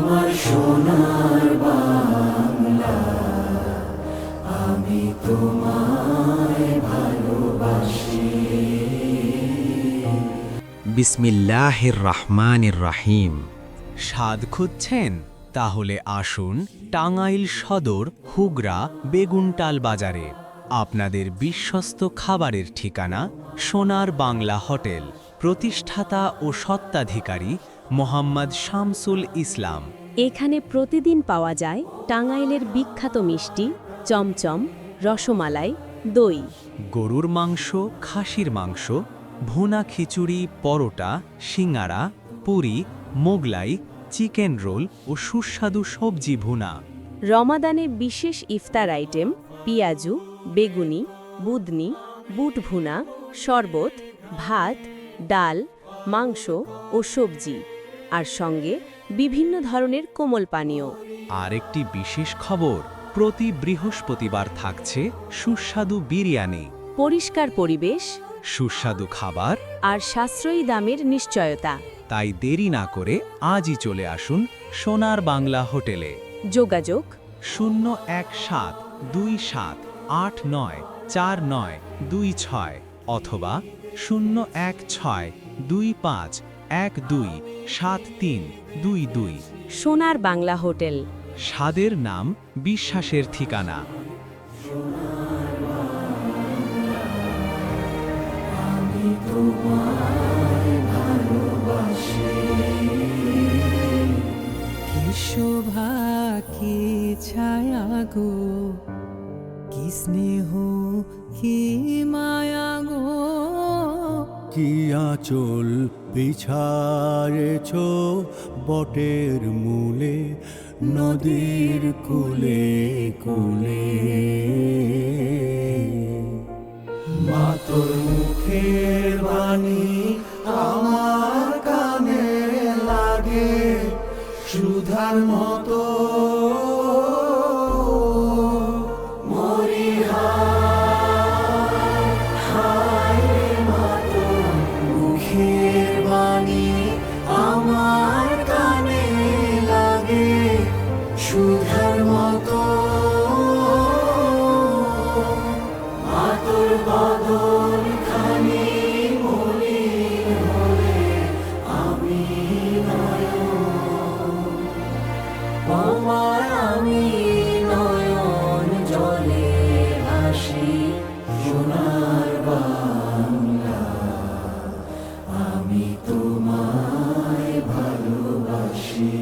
আমার সোনার বাংলা, আমি তোমায় ভালোবাসি। বিসমিল্লাহির রহমানির রহিম। স্বাদ খুঁজছেন? তাহলে আসুন টাঙ্গাইল সদর হুগরা বেগুনটাল বাজারে। আপনাদের বিশ্বস্ত খাবারের ঠিকানা সোনার বাংলা হোটেল। প্রতিষ্ঠাতা ও স্বত্বাধিকারী মোহাম্মদ শামসুল ইসলাম। এখানে প্রতিদিন পাওয়া যায় টাঙ্গাইলের বিখ্যাত মিষ্টি, চমচম, রসমালাই, দই। গরুর মাংস, খাসির মাংস, ভুনা খিচুড়ি, পরোটা, সিঙ্গারা, পুরি, মোগলাই, চিকেন রোল ও সুস্বাদু সবজি ভুনা। রমাদানে বিশেষ ইফতার আইটেম পিয়াজু, বেগুনি, বুদনি, বুট ভুনা, শরবত, ভাত, ডাল, মাংস ও সবজি, আর সঙ্গে বিভিন্ন ধরনের কোমল পানীয়। আর একটি বিশেষ খবর, প্রতি বৃহস্পতিবার থাকছে সুস্বাদু বিরিয়ানি। পরিষ্কার পরিবেশ, সুস্বাদু খাবার, আর সাশ্রয়ী দামের নিশ্চয়তা। তাই দেরি না করে আজই চলে আসুন সোনার বাংলা হোটেলে। যোগাযোগ 01727894926 অথবা 01625127322। সোনার বাংলা হোটেল। স্বাদের নাম, বিশ্বাসের ঠিকানা। আমি তোমায় ভালোবাসি। কি শোভা, কি ছায়া গো, কি স্নেহ, কি মায়া গো, কি আঁচল বিছারেছ বটের মূলে, নদীর কূলে কূলে। মা তোর মুখের বাণী আমার কানে লাগে সুধার মতো। মরি হায় হায় রে মা তোর মুখের বাণী আমার কানে লাগে সুধার মতো। মা তোর বদন খানি মলিন হলে আমি নয়ন, তোমায় আমি নয়ন জলে ভাসি। সোনার বাংলা, আমি তোমায় ভালোবাসি।